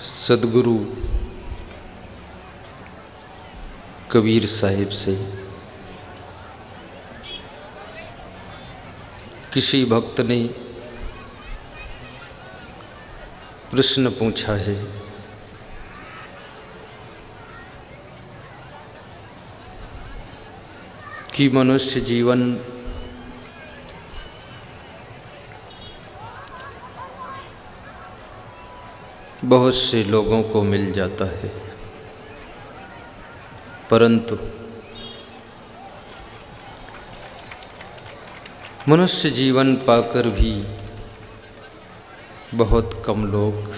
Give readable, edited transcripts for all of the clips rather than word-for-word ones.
सदगुरु कबीर साहिब से किसी भक्त ने प्रश्न पूछा है कि मनुष्य जीवन बहुत से लोगों को मिल जाता है, परंतु मनुष्य जीवन पाकर भी बहुत कम लोग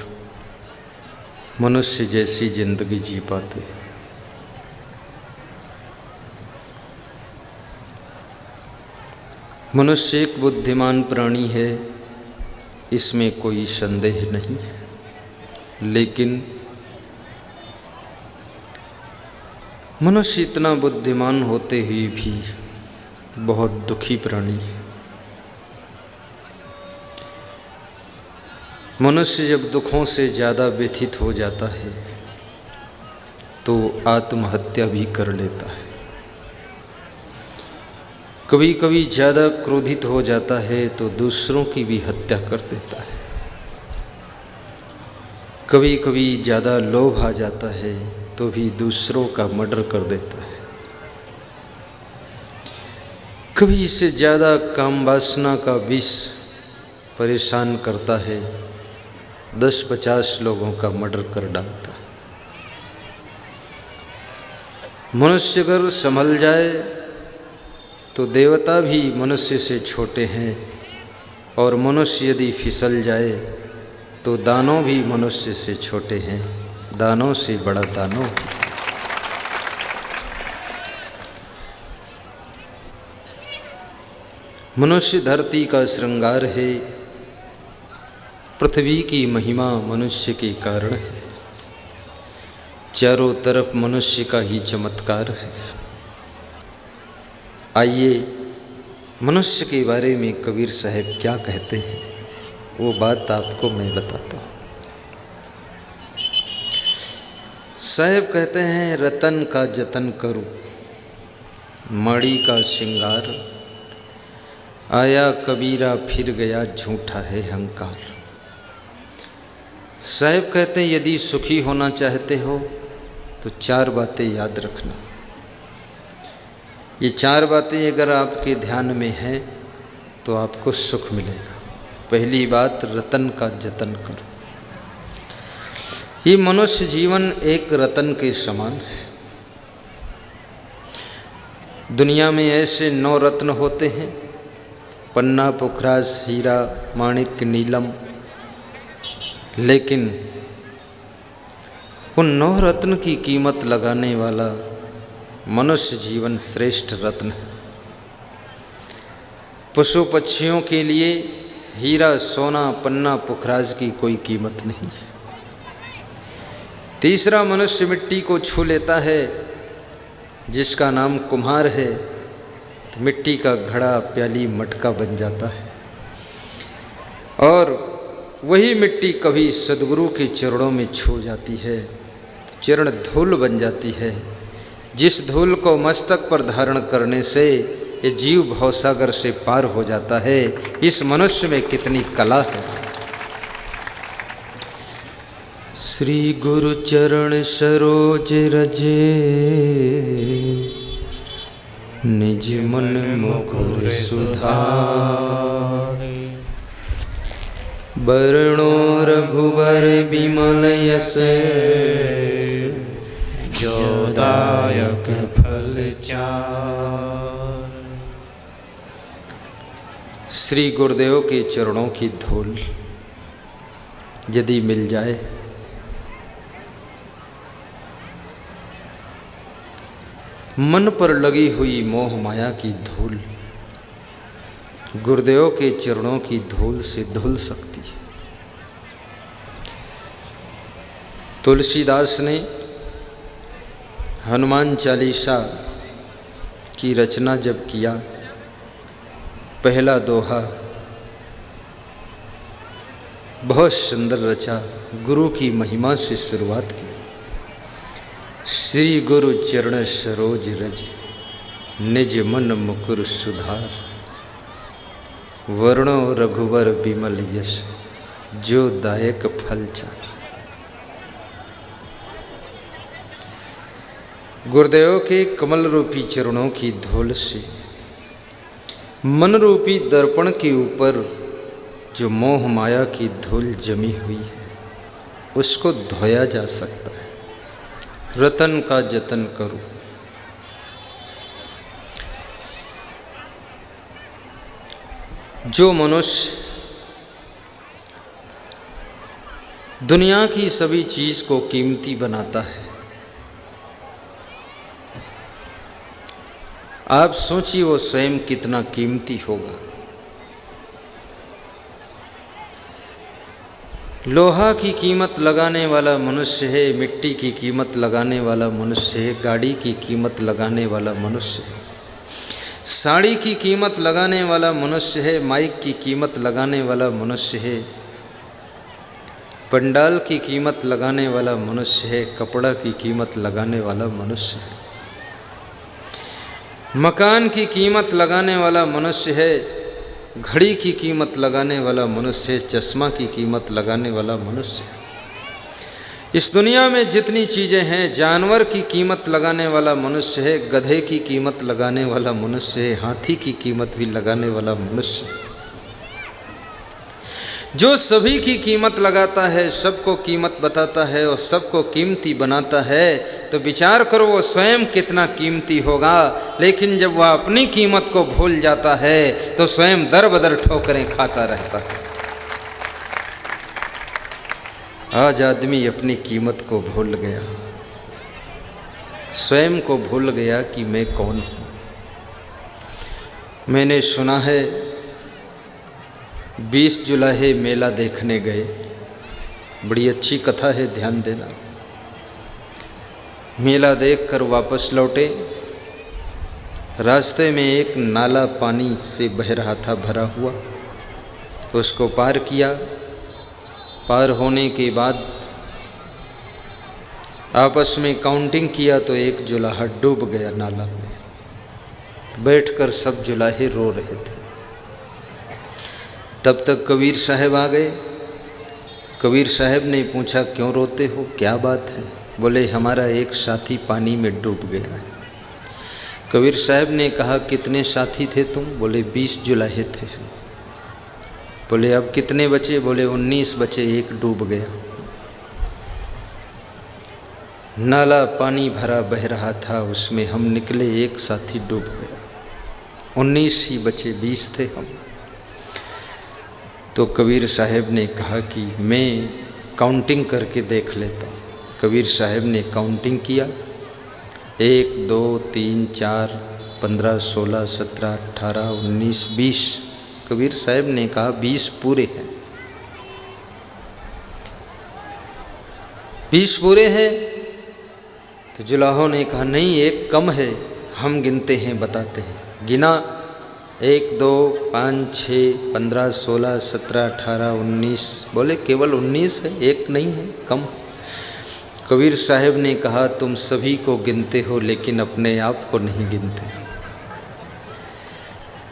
मनुष्य जैसी जिंदगी जी पाते। मनुष्य एक बुद्धिमान प्राणी है, इसमें कोई संदेह नहीं, लेकिन मनुष्य इतना बुद्धिमान होते हुए भी बहुत दुखी प्राणी है। मनुष्य जब दुखों से ज़्यादा व्यथित हो जाता है तो आत्महत्या भी कर लेता है। कभी कभी ज़्यादा क्रोधित हो जाता है तो दूसरों की भी हत्या कर देता है। कभी कभी ज़्यादा लोभ आ जाता है तो भी दूसरों का मर्डर कर देता है। कभी इससे ज़्यादा काम वासना का विष परेशान करता है, 10-50 लोगों का मर्डर कर डालता है। मनुष्य अगर संभल जाए तो देवता भी मनुष्य से छोटे हैं, और मनुष्य यदि फिसल जाए तो दानव भी मनुष्य से छोटे हैं, दानव से बड़ा दानव। मनुष्य धरती का श्रृंगार है, पृथ्वी की महिमा मनुष्य के कारण है, चारों तरफ मनुष्य का ही चमत्कार है। आइए मनुष्य के बारे में कबीर साहब क्या कहते हैं, वो बात आपको मैं बताता हूँ। साहब कहते हैं, रतन का जतन करूँ, मणि का श्रृंगार, आया कबीरा फिर गया झूठा है अहंकार। साहब कहते हैं, यदि सुखी होना चाहते हो तो 4 बातें याद रखना। ये 4 बातें अगर आपके ध्यान में हैं तो आपको सुख मिलेगा। पहली बात, रतन का जतन करो। ये मनुष्य जीवन एक रतन के समान है। दुनिया में ऐसे 9 रत्न होते हैं, पन्ना, पुखराज, हीरा, माणिक, नीलम, लेकिन उन 9 रत्न की कीमत लगाने वाला मनुष्य जीवन श्रेष्ठ रत्न है। पशु पक्षियों के लिए हीरा, सोना, पन्ना, पुखराज की कोई कीमत नहीं है। तीसरा, मनुष्य मिट्टी को छू लेता है, जिसका नाम कुम्हार है, तो मिट्टी का घड़ा, प्याली, मटका बन जाता है। और वही मिट्टी कभी सदगुरु के चरणों में छू जाती है तो चरण धूल बन जाती है, जिस धूल को मस्तक पर धारण करने से ये जीव भवसागर से पार हो जाता है। इस मनुष्य में कितनी कला है। श्री गुरु चरण सरोज रजे, निज मन मुकुर सुधार, बरणो रघुबर बिमल यस, जो दायक फल चार। श्री गुरुदेव के चरणों की धूल यदि मिल जाए, मन पर लगी हुई मोह माया की धूल गुरुदेव के चरणों की धूल से धुल सकती है। तुलसीदास ने हनुमान चालीसा की रचना जब किया, पहला दोहा बहुत सुंदर रचा, गुरु की महिमा से शुरुआत की। श्री गुरु चरण सरोज रज, निज मन मुकुर सुधार। वर्णो रघुवर बिमल यश, जो दायक फल चार। गुरुदेव के कमल रूपी चरणों की धूल से मन रूपी दर्पण के ऊपर जो मोह माया की धूल जमी हुई है, उसको धोया जा सकता है। रतन का जतन करो। जो मनुष्य दुनिया की सभी चीज को कीमती बनाता है, आप सोचिए वो स्वयं कितना कीमती होगा। लोहा की कीमत लगाने वाला मनुष्य है, मिट्टी की कीमत लगाने वाला मनुष्य है, गाड़ी की कीमत लगाने वाला मनुष्य है, साड़ी की कीमत लगाने वाला मनुष्य है, माइक की कीमत लगाने वाला मनुष्य है, पंडाल की कीमत लगाने वाला मनुष्य है, कपड़ा की कीमत लगाने वाला मनुष्य है, मकान की कीमत लगाने वाला मनुष्य है, घड़ी की कीमत लगाने वाला मनुष्य है, चश्मा की कीमत लगाने वाला मनुष्य है। इस दुनिया में जितनी चीज़ें हैं, जानवर की कीमत लगाने वाला मनुष्य है, गधे की कीमत लगाने वाला मनुष्य है, हाथी की कीमत भी लगाने वाला मनुष्य है। जो सभी की कीमत लगाता है, सबको कीमत बताता है और सबको कीमती बनाता है, तो विचार करो वो स्वयं कितना कीमती होगा। लेकिन जब वह अपनी कीमत को भूल जाता है तो स्वयं दर बदर ठोकरें खाता रहता है। आज आदमी अपनी कीमत को भूल गया, स्वयं को भूल गया कि मैं कौन हूँ। मैंने सुना है 20 जुलाई मेला देखने गए, बड़ी अच्छी कथा है, ध्यान देना। मेला देखकर वापस लौटे, रास्ते में एक नाला पानी से बह रहा था, भरा हुआ, उसको पार किया। पार होने के बाद आपस में काउंटिंग किया तो एक जुलाहा डूब गया नाला में। बैठकर सब जुलाहे रो रहे थे। तब तक कबीर साहब आ गए। कबीर साहब ने पूछा, क्यों रोते हो, क्या बात है? बोले, हमारा एक साथी पानी में डूब गया है। कबीर साहब ने कहा, कितने साथी थे तुम? बोले, 20 जुलाहे थे। बोले, अब कितने बचे? बोले, 19 बचे, एक डूब गया। नाला पानी भरा बह रहा था, उसमें हम निकले, एक साथी डूब गया, 19 ही बचे, 20 थे हम। तो कबीर साहब ने कहा कि मैं काउंटिंग करके देख लेता हूँ। कबीर साहब ने काउंटिंग किया, 1 2 3 4 15 16 17 18 19 20। कबीर साहब ने कहा 20 पूरे हैं। 20 पूरे हैं। तो जुलाहों ने कहा, नहीं, एक कम है, हम गिनते हैं, बताते हैं। गिना, 1 2 5 6 15 16 17 18 19। बोले, केवल 19 है, एक नहीं है, कम। कबीर साहब ने कहा, तुम सभी को गिनते हो लेकिन अपने आप को नहीं गिनते।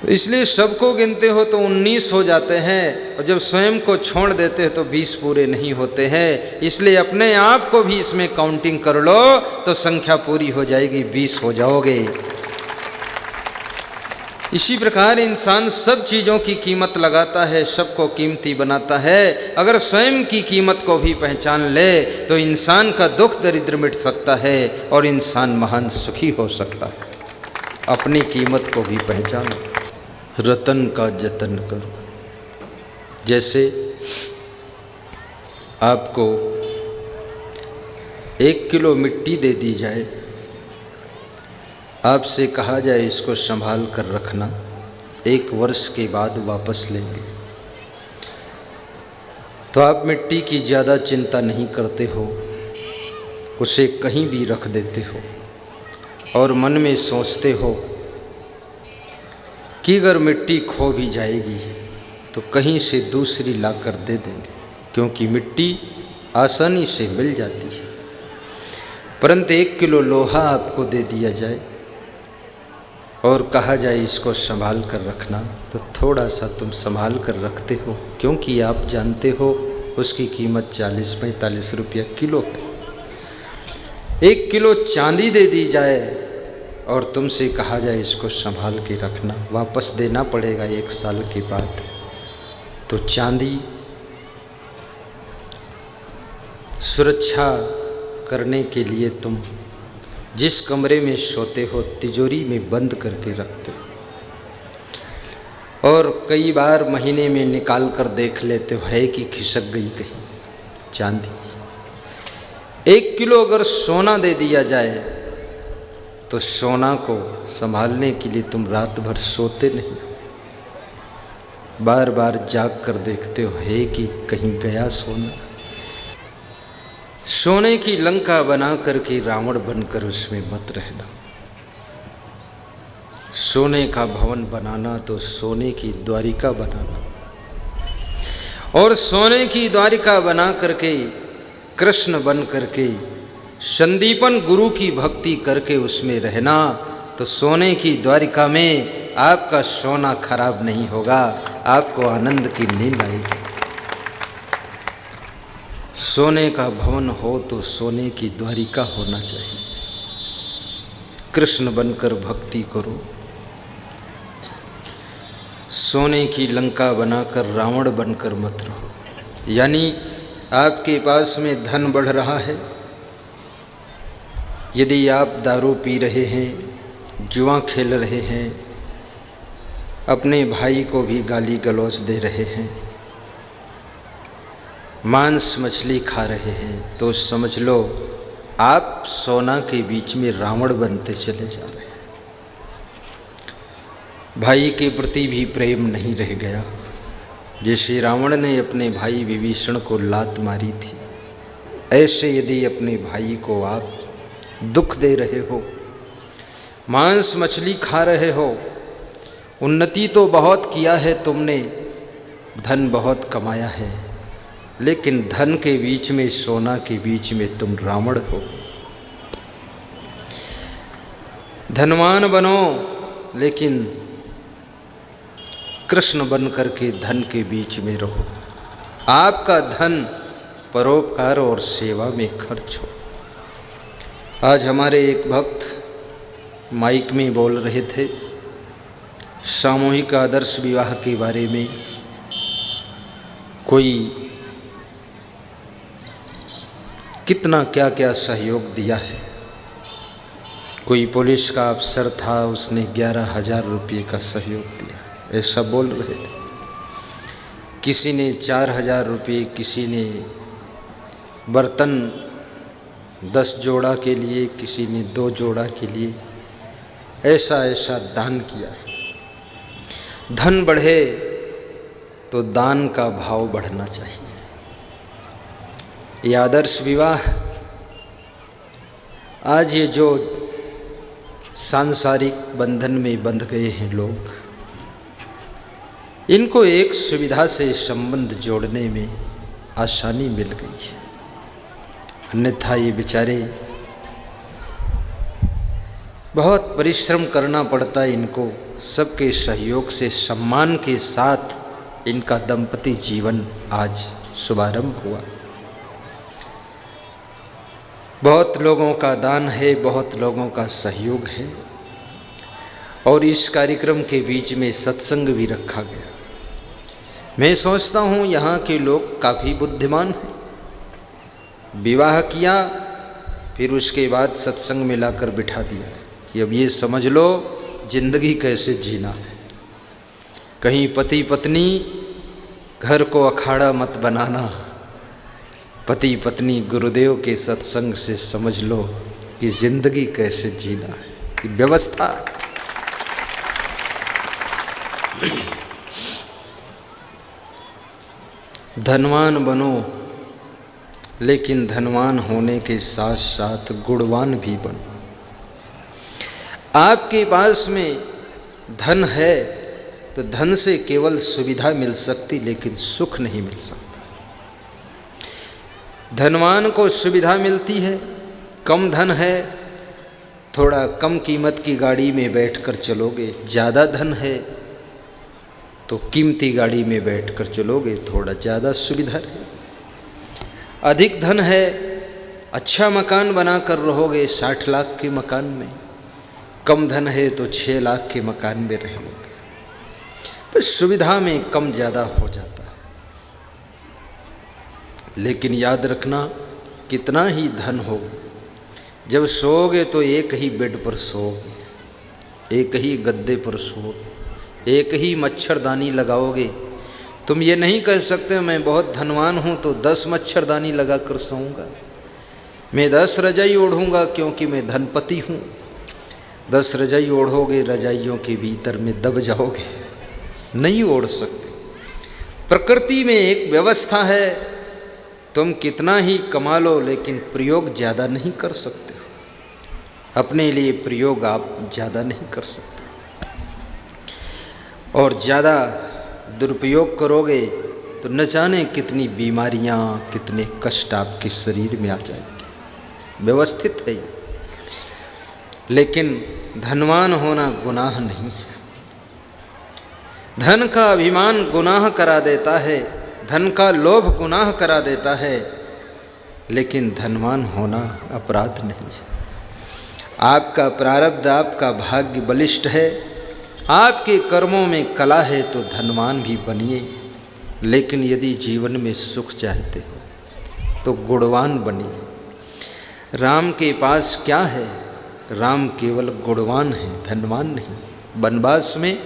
तो इसलिए सबको गिनते हो तो 19 हो जाते हैं, और जब स्वयं को छोड़ देते हो तो 20 पूरे नहीं होते हैं। इसलिए अपने आप को भी इसमें काउंटिंग कर लो तो संख्या पूरी हो जाएगी, 20 हो जाओगे। इसी प्रकार इंसान सब चीज़ों की कीमत लगाता है, सबको कीमती बनाता है। अगर स्वयं की कीमत को भी पहचान ले तो इंसान का दुख दरिद्र मिट सकता है और इंसान महान सुखी हो सकता है। अपनी कीमत को भी पहचानो। रतन का जतन करो। जैसे आपको 1 किलो मिट्टी दे दी जाए, आपसे कहा जाए इसको संभाल कर रखना, 1 वर्ष के बाद वापस लेंगे, तो आप मिट्टी की ज़्यादा चिंता नहीं करते हो, उसे कहीं भी रख देते हो और मन में सोचते हो कि अगर मिट्टी खो भी जाएगी तो कहीं से दूसरी ला कर दे देंगे। क्योंकि मिट्टी आसानी से मिल जाती है। परंतु 1 किलो लोहा आपको दे दिया जाए और कहा जाए इसको संभाल कर रखना, तो थोड़ा सा तुम संभाल कर रखते हो, क्योंकि आप जानते हो उसकी कीमत 40-45 रुपया किलो है। 1 किलो चांदी दे दी जाए और तुमसे कहा जाए इसको संभाल के रखना, वापस देना पड़ेगा 1 साल के बाद, तो चांदी सुरक्षा करने के लिए तुम जिस कमरे में सोते हो तिजोरी में बंद करके रखते हो, और कई बार महीने में निकाल कर देख लेते हो है कि खिसक गई कहीं चांदी। 1 किलो अगर सोना दे दिया जाए तो सोना को संभालने के लिए तुम रात भर सोते नहीं, बार बार जाग कर देखते हो है कि कहीं गया सोना। सोने की लंका बना करके रावण बनकर उसमें मत रहना। सोने का भवन बनाना तो सोने की द्वारिका बनाना, और सोने की द्वारिका बना करके कृष्ण बन करके संदीपन गुरु की भक्ति करके उसमें रहना, तो सोने की द्वारिका में आपका सोना खराब नहीं होगा, आपको आनंद की नींद आएगी। सोने का भवन हो तो सोने की द्वारिका होना चाहिए। कृष्ण बनकर भक्ति करो, सोने की लंका बनाकर रावण बनकर मत रहो। यानी आपके पास में धन बढ़ रहा है, यदि आप दारू पी रहे हैं, जुआ खेल रहे हैं, अपने भाई को भी गाली गलौज दे रहे हैं, मांस मछली खा रहे हैं, तो समझ लो आप सोना के बीच में रावण बनते चले जा रहे हैं। भाई के प्रति भी प्रेम नहीं रह गया। जैसे रावण ने अपने भाई विभीषण को लात मारी थी, ऐसे यदि अपने भाई को आप दुख दे रहे हो, मांस मछली खा रहे हो, उन्नति तो बहुत किया है तुमने, धन बहुत कमाया है, लेकिन धन के बीच में, सोना के बीच में तुम रावण हो। धनवान बनो, लेकिन कृष्ण बन करके धन के बीच में रहो। आपका धन परोपकार और सेवा में खर्च हो। आज हमारे एक भक्त माइक में बोल रहे थे सामूहिक आदर्श विवाह के बारे में। कोई कितना क्या क्या सहयोग दिया है। कोई पुलिस का अफसर था, उसने 11,000 रुपये का सहयोग दिया, ऐसा बोल रहे थे। किसी ने 4,000 रुपये, किसी ने बर्तन 10 जोड़ा के लिए, किसी ने 2 जोड़ा के लिए, ऐसा ऐसा दान किया है। धन बढ़े तो दान का भाव बढ़ना चाहिए। ये आदर्श विवाह, आज ये जो सांसारिक बंधन में बंध गए हैं लोग, इनको एक सुविधा से संबंध जोड़ने में आसानी मिल गई है। अन्यथा ये बेचारे बहुत परिश्रम करना पड़ता है इनको। सबके सहयोग से, सम्मान के साथ इनका दंपति जीवन आज शुभारंभ हुआ। बहुत लोगों का दान है, बहुत लोगों का सहयोग है, और इस कार्यक्रम के बीच में सत्संग भी रखा गया। मैं सोचता हूँ यहाँ के लोग काफ़ी बुद्धिमान हैं। विवाह किया, फिर उसके बाद सत्संग में लाकर बिठा दिया कि अब ये समझ लो जिंदगी कैसे जीना है। कहीं पति पत्नी घर को अखाड़ा मत बनाना। पति पत्नी गुरुदेव के सत्संग से समझ लो कि जिंदगी कैसे जीना है, कि व्यवस्था। धनवान बनो, लेकिन धनवान होने के साथ साथ गुणवान भी बनो। आपके पास में धन है तो धन से केवल सुविधा मिल सकती, लेकिन सुख नहीं मिल सकता। धनवान को सुविधा मिलती है, कम धन है थोड़ा कम कीमत की गाड़ी में बैठकर चलोगे, ज़्यादा धन है तो कीमती गाड़ी में बैठकर चलोगे, थोड़ा ज़्यादा सुविधा है। अधिक धन है अच्छा मकान बनाकर रहोगे 60 लाख के मकान में, कम धन है तो 6 लाख के मकान में रहोगे। पर सुविधा में कम ज़्यादा हो जाता है। लेकिन याद रखना, कितना ही धन हो, जब सोओगे तो एक ही बेड पर सोओगे, एक ही गद्दे पर सोओगे, एक ही मच्छरदानी लगाओगे। तुम ये नहीं कह सकते मैं बहुत धनवान हूँ तो 10 मच्छरदानी लगा कर सोऊंगा, मैं 10 रजाई ओढ़ूंगा क्योंकि मैं धनपति हूँ। 10 रजाई ओढ़ोगे, रजाइयों के भीतर में दब जाओगे, नहीं ओढ़ सकते। प्रकृति में एक व्यवस्था है, तुम कितना ही कमा लो लेकिन प्रयोग ज़्यादा नहीं कर सकते हो। अपने लिए प्रयोग आप ज़्यादा नहीं कर सकते, और ज़्यादा दुरुपयोग करोगे तो न जाने कितनी बीमारियां, कितने कष्ट आपके शरीर में आ जाएंगे। व्यवस्थित है, लेकिन धनवान होना गुनाह नहीं है। धन का अभिमान गुनाह करा देता है, धन का लोभ गुनाह करा देता है, लेकिन धनवान होना अपराध नहीं है। आपका प्रारब्ध, आपका भाग्य बलिष्ठ है, आपके कर्मों में कला है तो धनवान भी बनिए। लेकिन यदि जीवन में सुख चाहते हो तो गुणवान बनिए। राम के पास क्या है? राम केवल गुणवान है, धनवान नहीं। वनवास में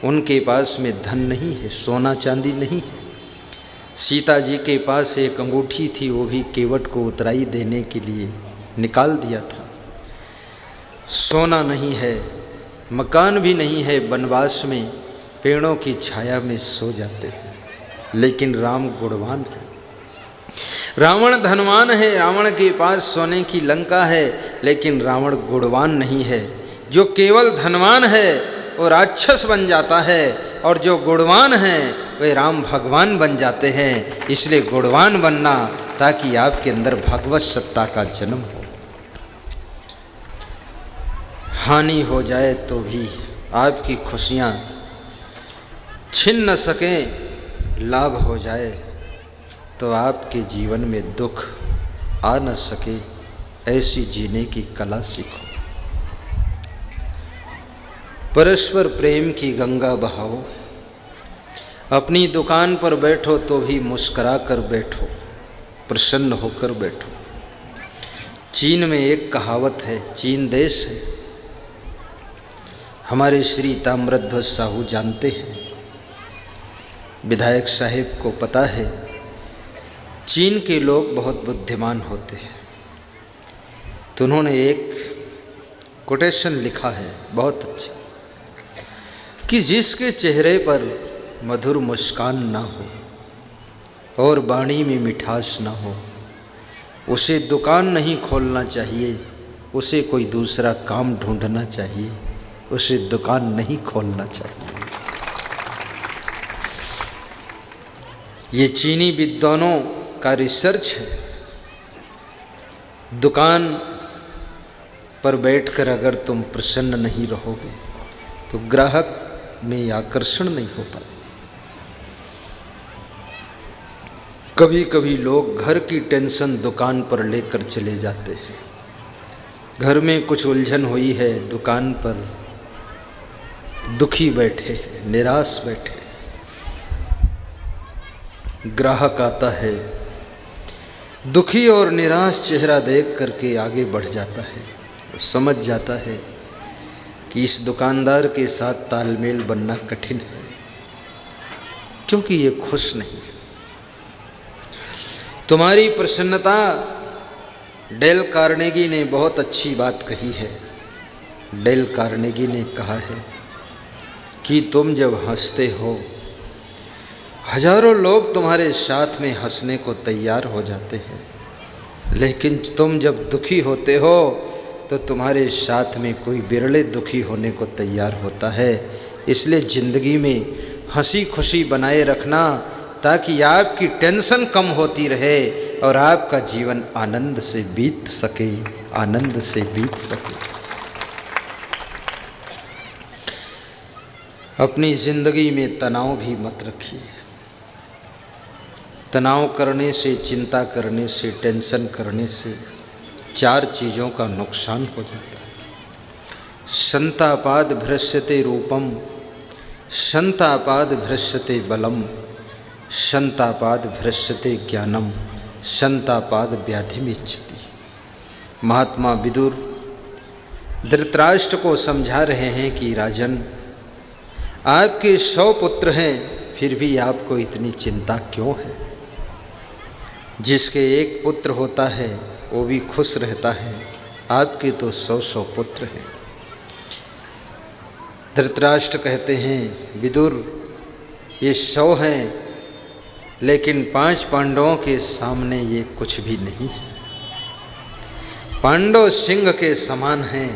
उनके पास में धन नहीं है, सोना चांदी नहीं है। सीता जी के पास एक अंगूठी थी, वो भी केवट को उतराई देने के लिए निकाल दिया था। सोना नहीं है, मकान भी नहीं है, वनवास में पेड़ों की छाया में सो जाते हैं। लेकिन राम गुणवान है। रावण धनवान है, रावण के पास सोने की लंका है, लेकिन रावण गुणवान नहीं है। जो केवल धनवान है वो राक्षस बन जाता है, और जो गुणवान है वे राम भगवान बन जाते हैं। इसलिए गुणवान बनना ताकि आपके अंदर भगवत सत्ता का जन्म हो। हानि हो जाए तो भी आपकी खुशियाँ छिन न सकें, लाभ हो जाए तो आपके जीवन में दुख आ न सके, ऐसी जीने की कला सीखो। परस्पर प्रेम की गंगा बहाओ। अपनी दुकान पर बैठो तो भी मुस्करा कर बैठो, प्रसन्न होकर बैठो। चीन में एक कहावत है, चीन देश है, हमारे श्री ताम्रध्वज साहू जानते हैं, विधायक साहिब को पता है। चीन के लोग बहुत बुद्धिमान होते हैं, तो उन्होंने एक कोटेशन लिखा है बहुत अच्छा, कि जिसके चेहरे पर मधुर मुस्कान ना हो और वाणी में मिठास ना हो, उसे दुकान नहीं खोलना चाहिए, उसे कोई दूसरा काम ढूंढना चाहिए, उसे दुकान नहीं खोलना चाहिए। ये चीनी विद्वानों का रिसर्च है। दुकान पर बैठकर अगर तुम प्रसन्न नहीं रहोगे तो ग्राहक में आकर्षण नहीं हो पाए। कभी कभी लोग घर की टेंशन दुकान पर लेकर चले जाते हैं। घर में कुछ उलझन हुई है, दुकान पर दुखी बैठे हैं, निराश बैठे। ग्राहक आता है, दुखी और निराश चेहरा देख करके आगे बढ़ जाता है, समझ जाता है कि इस दुकानदार के साथ तालमेल बनना कठिन है, क्योंकि ये खुश नहीं है। तुम्हारी प्रसन्नता, डेल कार्नेगी ने बहुत अच्छी बात कही है। डेल कार्नेगी ने कहा है कि तुम जब हंसते हो, हजारों लोग तुम्हारे साथ में हंसने को तैयार हो जाते हैं, लेकिन तुम जब दुखी होते हो तो तुम्हारे साथ में कोई बिरले दुखी होने को तैयार होता है। इसलिए ज़िंदगी में हंसी खुशी बनाए रखना, ताकि आपकी टेंशन कम होती रहे और आपका जीवन आनंद से बीत सके, आनंद से बीत सके। अपनी ज़िंदगी में तनाव भी मत रखिए। तनाव करने से, चिंता करने से, टेंशन करने से 4 चीज़ों का नुकसान हो जाता है। संतापाद भ्रश्यते रूपम, संतापाद भ्रश्यते बलम, संतापाद भ्रश्यते ज्ञानम, संतापाद व्याधिमिच्छति। महात्मा विदुर धृतराष्ट्र को समझा रहे हैं कि राजन, आपके 100 पुत्र हैं, फिर भी आपको इतनी चिंता क्यों है? जिसके एक पुत्र होता है वो भी खुश रहता है, आपके तो 100 पुत्र हैं। धृतराष्ट्र कहते हैं, विदुर ये 100 हैं, लेकिन 5 पांडवों के सामने ये कुछ भी नहीं है। पांडव सिंह के समान हैं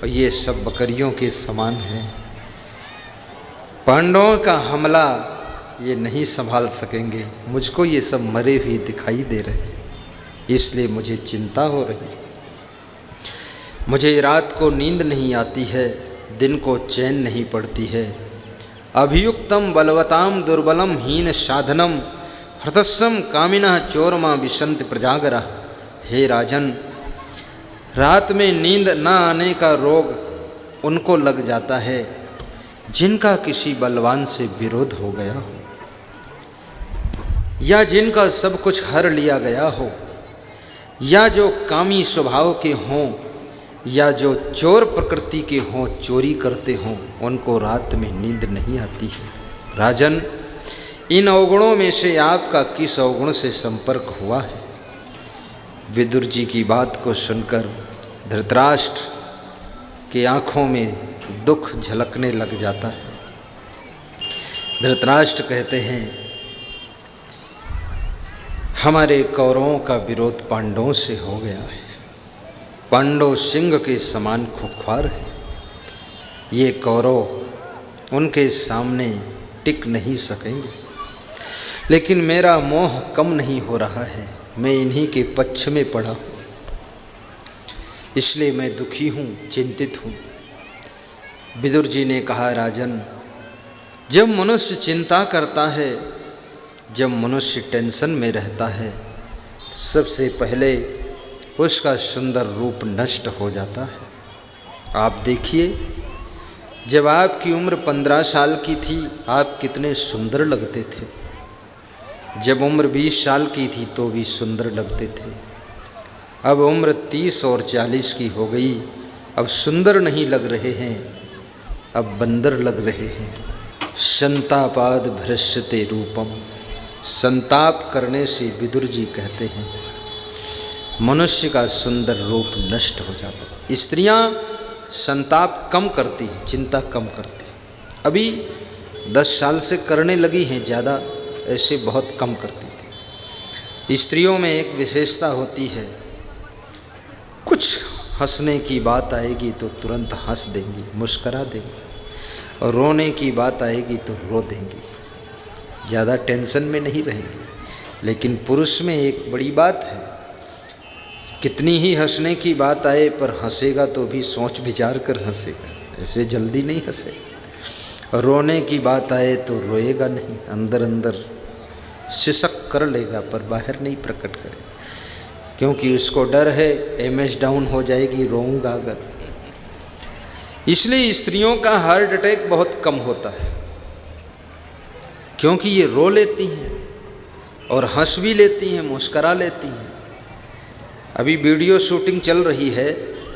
और ये सब बकरियों के समान हैं। पांडवों का हमला ये नहीं संभाल सकेंगे। मुझको ये सब मरे हुए दिखाई दे रहे हैं, इसलिए मुझे चिंता हो रही। मुझे रात को नींद नहीं आती है, दिन को चैन नहीं पड़ती है। अभियुक्तम बलवताम दुर्बलम हीन साधनम हृतस्सम कामिनः चोरमा विशन्ति प्रजागरः। हे राजन, रात में नींद न आने का रोग उनको लग जाता है जिनका किसी बलवान से विरोध हो गया हो, या जिनका सब कुछ हर लिया गया हो, या जो कामी स्वभाव के हों, या जो चोर प्रकृति के हों, चोरी करते हों, उनको रात में नींद नहीं आती है। राजन, इन अवगुणों में से आपका किस अवगुण से संपर्क हुआ है? विदुर जी की बात को सुनकर धृतराष्ट्र की आंखों में दुख झलकने लग जाता है। धृतराष्ट्र कहते हैं, हमारे कौरवों का विरोध पांडवों से हो गया है। पांडव सिंह के समान खुख्वार है। ये कौरव उनके सामने टिक नहीं सकेंगे। लेकिन मेरा मोह कम नहीं हो रहा है, मैं इन्हीं के पक्ष में पड़ा हूँ, इसलिए मैं दुखी हूँ, चिंतित हूँ। विदुर जी ने कहा, राजन, जब मनुष्य चिंता करता है, जब मनुष्य टेंशन में रहता है, सबसे पहले उसका सुंदर रूप नष्ट हो जाता है। आप देखिए, जब आपकी उम्र 15 साल की थी, आप कितने सुंदर लगते थे। जब उम्र 20 साल की थी तो भी सुंदर लगते थे। अब उम्र 30 और 40 की हो गई, अब सुंदर नहीं लग रहे हैं, अब बंदर लग रहे हैं। संतापाद भ्रश्यते रूपम, संताप करने से विदुर जी कहते हैं मनुष्य का सुंदर रूप नष्ट हो जाता है। स्त्रियां संताप कम करती हैं, चिंता कम करती हैं। अभी 10 साल से करने लगी हैं, ज़्यादा ऐसे बहुत कम करती थी। स्त्रियों में एक विशेषता होती है, कुछ हंसने की बात आएगी तो तुरंत हंस देंगी, मुस्करा देंगी, और रोने की बात आएगी तो रो देंगी, ज़्यादा टेंशन में नहीं रहेंगी। लेकिन पुरुष में एक बड़ी बात है, कितनी ही हंसने की बात आए पर हंसेगा तो भी सोच विचार कर हंसेगा, ऐसे जल्दी नहीं हंसेगा। रोने की बात आए तो रोएगा नहीं, अंदर अंदर सिसक कर लेगा पर बाहर नहीं प्रकट करेगा, क्योंकि उसको डर है इमेज डाउन हो जाएगी रोऊंगा अगर। इसलिए स्त्रियों का हार्ट अटैक बहुत कम होता है, क्योंकि ये रो लेती हैं और हंस भी लेती हैं, मुस्करा लेती हैं। अभी वीडियो शूटिंग चल रही है,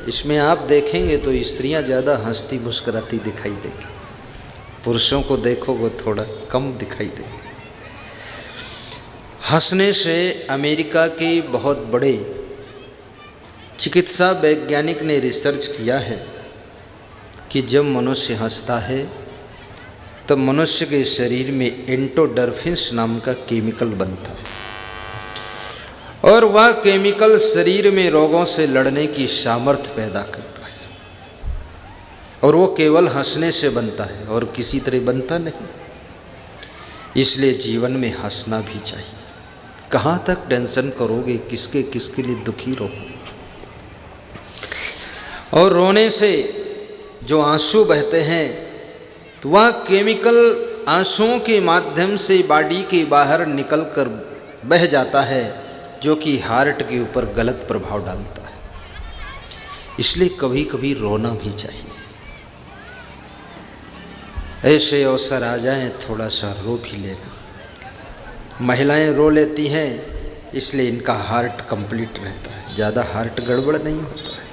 इसमें आप देखेंगे तो स्त्रियां ज़्यादा हंसती मुस्कराती दिखाई देंगी, पुरुषों को देखो वो थोड़ा कम दिखाई देंगे। हंसने से अमेरिका के बहुत बड़े चिकित्सा वैज्ञानिक ने रिसर्च किया है कि जब मनुष्य हंसता है तब मनुष्य के शरीर में एंडोर्फिन्स नाम का केमिकल बनता है, और वह केमिकल शरीर में रोगों से लड़ने की सामर्थ्य पैदा करता है, और वो केवल हंसने से बनता है और किसी तरह बनता नहीं। इसलिए जीवन में हंसना भी चाहिए। कहाँ तक टेंशन करोगे, किसके किसके लिए दुखी रहो। और रोने से जो आंसू बहते हैं तो वह केमिकल आंसुओं के माध्यम से बॉडी के बाहर निकल कर बह जाता है, जो कि हार्ट के ऊपर गलत प्रभाव डालता है। इसलिए कभी कभी रोना भी चाहिए। ऐसे अवसर आ जाएं थोड़ा सा रो भी लेना। महिलाएं रो लेती हैं इसलिए इनका हार्ट कंप्लीट रहता है, ज़्यादा हार्ट गड़बड़ नहीं होता है।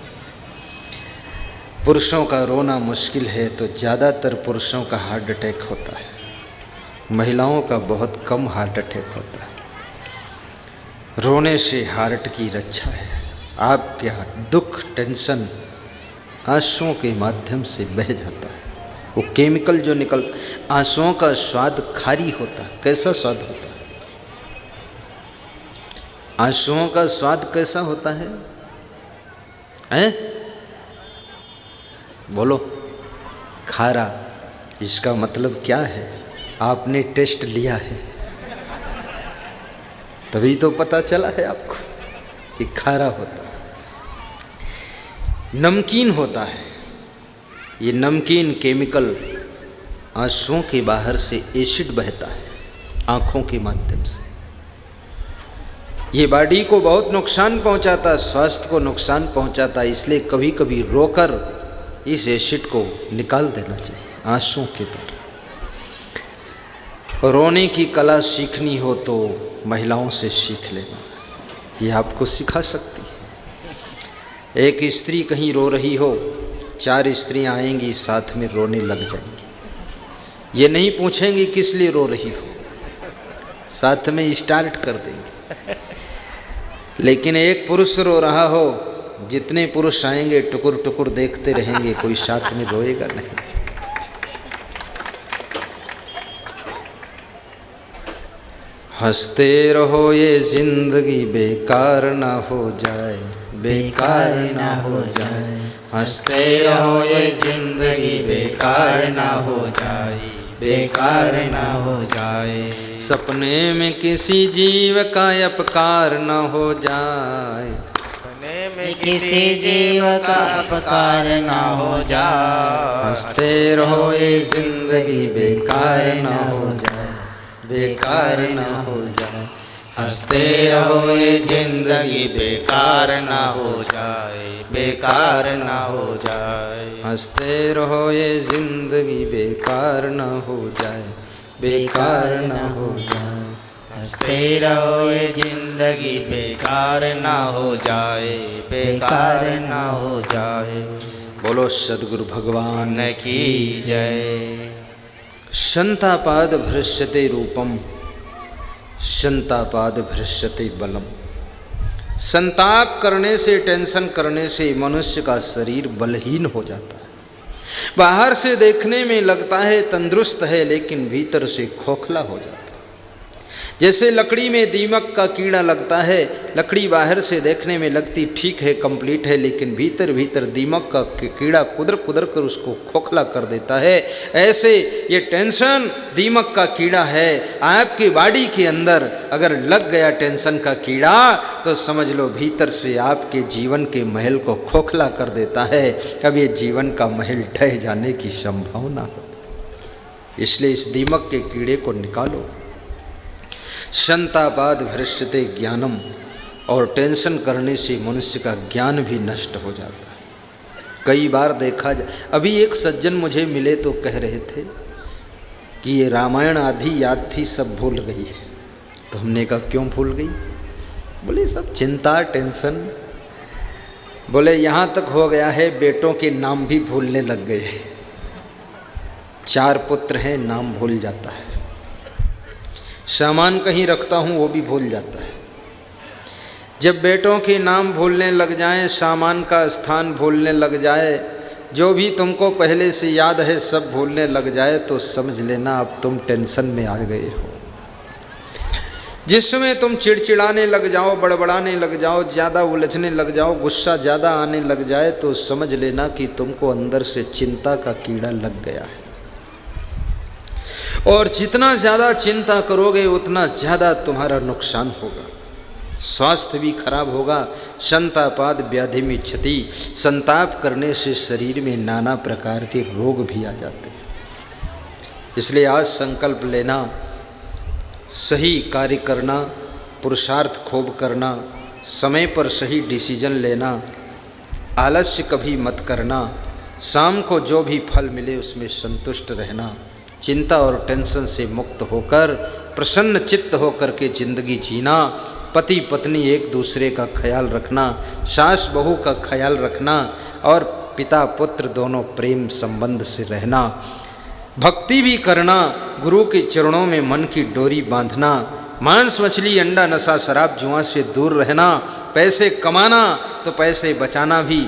पुरुषों का रोना मुश्किल है तो ज़्यादातर पुरुषों का हार्ट अटैक होता है, महिलाओं का बहुत कम हार्ट अटैक होता है। रोने से हार्ट की रक्षा है। आपके दुख टेंशन आंसुओं के माध्यम से बह जाता है। वो केमिकल जो निकल, आंसुओं का स्वाद खारी होता है। कैसा स्वाद होता है? आंसुओं का स्वाद कैसा होता है? हैं? बोलो। खारा। इसका मतलब क्या है? आपने टेस्ट लिया है तभी तो पता चला है आपको कि खारा होता है। नमकीन होता है। ये नमकीन केमिकल आंसुओं के बाहर से एसिड बहता है आँखों के माध्यम से। ये बॉडी को बहुत नुकसान पहुंचाता है, स्वास्थ्य को नुकसान पहुंचाता है। इसलिए कभी कभी रोकर इस एसिड को निकाल देना चाहिए आंसुओं के द्वारा। रोने की कला सीखनी हो तो महिलाओं से सीख लेना, ये आपको सिखा सकती है। एक स्त्री कहीं रो रही हो, 4 स्त्रियां आएंगी साथ में रोने लग जाएंगी। ये नहीं पूछेंगी किस लिए रो रही हो, साथ में स्टार्ट कर देंगे। लेकिन एक पुरुष रो रहा हो, जितने पुरुष आएंगे टुकुर टुकुर देखते रहेंगे, कोई साथ में रोएगा नहीं। हंसते रहो ये जिंदगी बेकार ना हो जाए, बेकार ना हो जाए। हंसते रहो ये जिंदगी बेकार ना हो जाए, बेकार ना हो जाए। सपने में किसी जीव का अपकार ना हो जाए, सपने में किसी जीव का अपकार ना हो जाए। हंसते रहो ये जिंदगी बेकार ना हो जाए, बेकार ना हो जाए। हंसते रहो ये जिंदगी बेकार ना हो जाए, बेकार ना हो जाए। हंसते रहो ये जिंदगी बेकार ना हो जाए, बेकार ना हो जाए। हंसते रहो ये जिंदगी बेकार ना हो जाए, बेकार ना हो जाए। बोलो सद्गुरु भगवान की जय। शंतापाद भ्रश्यते रूपम, शंतापाद भ्रश्यते बलम। संताप करने से, टेंशन करने से मनुष्य का शरीर बलहीन हो जाता है। बाहर से देखने में लगता है तंदुरुस्त है, लेकिन भीतर से खोखला हो जाता है। जैसे लकड़ी में दीमक का कीड़ा लगता है, लकड़ी बाहर से देखने में लगती ठीक है, कंप्लीट है, लेकिन भीतर भीतर दीमक का कीड़ा कुदर कुदर कर उसको खोखला कर देता है। ऐसे ये टेंशन दीमक का कीड़ा है। आपकी बॉडी के अंदर अगर लग गया टेंशन का कीड़ा तो समझ लो भीतर से आपके जीवन के महल को खोखला कर देता है। अब ये जीवन का महल ढह जाने की संभावना है। इसलिए इस दीमक के कीड़े को निकालो। शंतापाद भ्रश्यते ज्ञानम, और टेंशन करने से मनुष्य का ज्ञान भी नष्ट हो जाता है। कई बार देखा जाए, अभी एक सज्जन मुझे मिले तो कह रहे थे कि ये रामायण आधी याद थी सब भूल गई है। तो हमने कहा क्यों भूल गई? बोले सब चिंता टेंशन। बोले यहाँ तक हो गया है बेटों के नाम भी भूलने लग गए। 4 पुत्र हैं, नाम भूल जाता है। सामान कहीं रखता हूँ वो भी भूल जाता है। जब बेटों के नाम भूलने लग जाएं, सामान का स्थान भूलने लग जाए, जो भी तुमको पहले से याद है सब भूलने लग जाए, तो समझ लेना अब तुम टेंशन में आ गए हो। जिसमें तुम चिड़चिड़ाने लग जाओ, बड़बड़ाने लग जाओ, ज़्यादा उलझने लग जाओ, गुस्सा ज़्यादा आने लग जाए, तो समझ लेना कि तुमको अंदर से चिंता का कीड़ा लग गया है। और जितना ज़्यादा चिंता करोगे उतना ज़्यादा तुम्हारा नुकसान होगा, स्वास्थ्य भी खराब होगा। संतापाद व्याधि में क्षति, संताप करने से शरीर में नाना प्रकार के रोग भी आ जाते हैं। इसलिए आज संकल्प लेना, सही कार्य करना, पुरुषार्थ खूब करना, समय पर सही डिसीजन लेना, आलस्य कभी मत करना, शाम को जो भी फल मिले उसमें संतुष्ट रहना, चिंता और टेंशन से मुक्त होकर प्रसन्न चित्त होकर के जिंदगी जीना, पति पत्नी एक दूसरे का ख्याल रखना, सास बहू का ख्याल रखना और पिता पुत्र दोनों प्रेम संबंध से रहना, भक्ति भी करना, गुरु के चरणों में मन की डोरी बांधना, मांस मछली अंडा नशा शराब जुआ से दूर रहना, पैसे कमाना तो पैसे बचाना भी,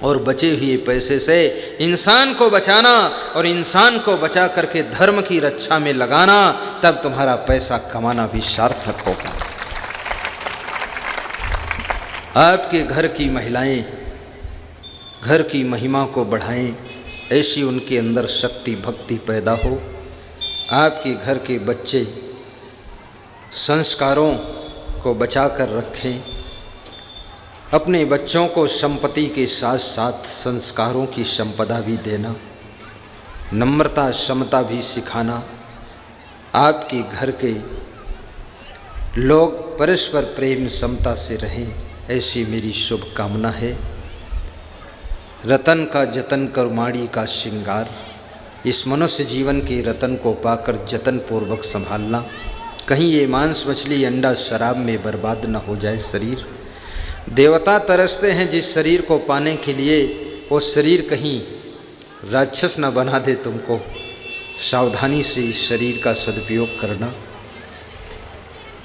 और बचे हुए पैसे से इंसान को बचाना और इंसान को बचा करके धर्म की रक्षा में लगाना, तब तुम्हारा पैसा कमाना भी सार्थक होगा। आपके घर की महिलाएं घर की महिमा को बढ़ाएं, ऐसी उनके अंदर शक्ति भक्ति पैदा हो। आपके घर के बच्चे संस्कारों को बचा कर रखें, अपने बच्चों को संपत्ति के साथ साथ संस्कारों की संपदा भी देना, नम्रता क्षमता भी सिखाना। आपके घर के लोग परस्पर प्रेम समता से रहें, ऐसी मेरी शुभकामना है। रतन का जतन कर माड़ी का श्रृंगार, इस मनुष्य जीवन के रतन को पाकर जतन पूर्वक संभालना, कहीं ये मांस मछली अंडा शराब में बर्बाद न हो जाए शरीर। देवता तरसते हैं जिस शरीर को पाने के लिए, वो शरीर कहीं राक्षस न बना दे तुमको। सावधानी से इस शरीर का सदुपयोग करना।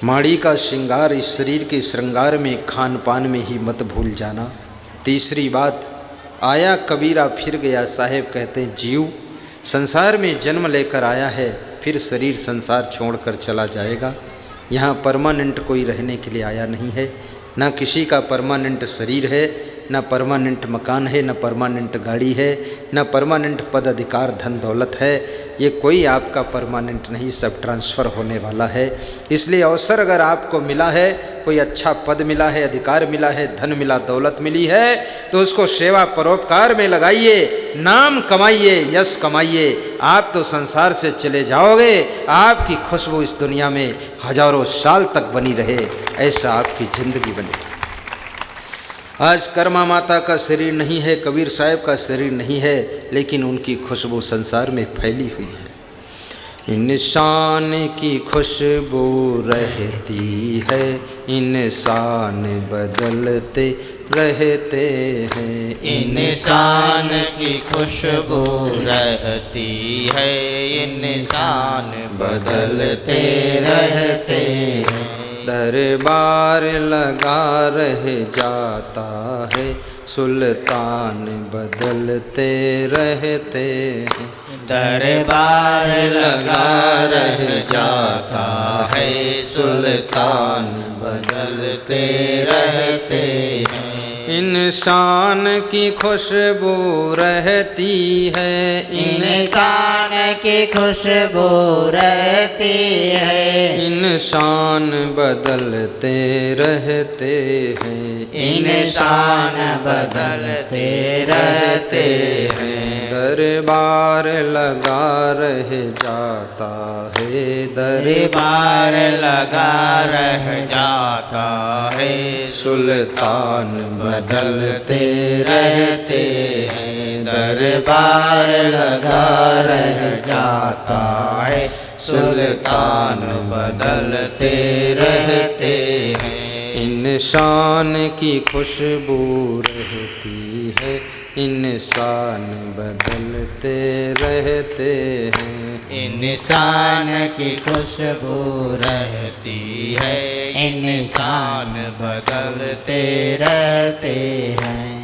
माड़ी का श्रृंगार, इस शरीर के श्रृंगार में खान पान में ही मत भूल जाना। तीसरी बात, आया कबीरा फिर गया। साहेब कहते हैं जीव संसार में जन्म लेकर आया है, फिर शरीर संसार छोड़कर चला जाएगा। यहाँ परमानेंट कोई रहने के लिए आया नहीं है, ना किसी का परमानेंट शरीर है, ना परमानेंट मकान है, ना परमानेंट गाड़ी है, ना परमानेंट पद अधिकार धन दौलत है। ये कोई आपका परमानेंट नहीं, सब ट्रांसफ़र होने वाला है। इसलिए अवसर अगर आपको मिला है, कोई अच्छा पद मिला है, अधिकार मिला है, धन मिला, दौलत मिली है, तो उसको सेवा परोपकार में लगाइए, नाम कमाइए, यश कमाइए। आप तो संसार से चले जाओगे, आपकी खुशबू इस दुनिया में हजारों साल तक बनी रहे, ऐसा आपकी ज़िंदगी बने। आज कर्मा माता का शरीर नहीं है, कबीर साहब का शरीर नहीं है, लेकिन उनकी खुशबू संसार में फैली हुई है। इंसान की खुशबू रहती है, इंसान बदलते रहते हैं। इंसान की खुशबू रहती है, इंसान बदलते रहते हैं। दरबार लगा रह जाता है, सुल्तान बदलते रहते हैं। दरबार लगा रह जाता है, सुल्तान बदलते रहते हैं। इंसान की खुशबू रहती है, इंसान की खुशबू रहती है। इंसान बदलते रहते हैं। इंसान बदलते रहते हैं। दरबार लगा रह जाता है, दरबार लगा रह जाता है, सुल्तान बदलते रहते हैं। दरबार लगा रह जाता है, सुल्तान बदलते रहते हैं। इंसान की खुशबू रहती है, इंसान बदलते रहते हैं। इंसान की खुशबू रहती है, इंसान बदलते रहते हैं।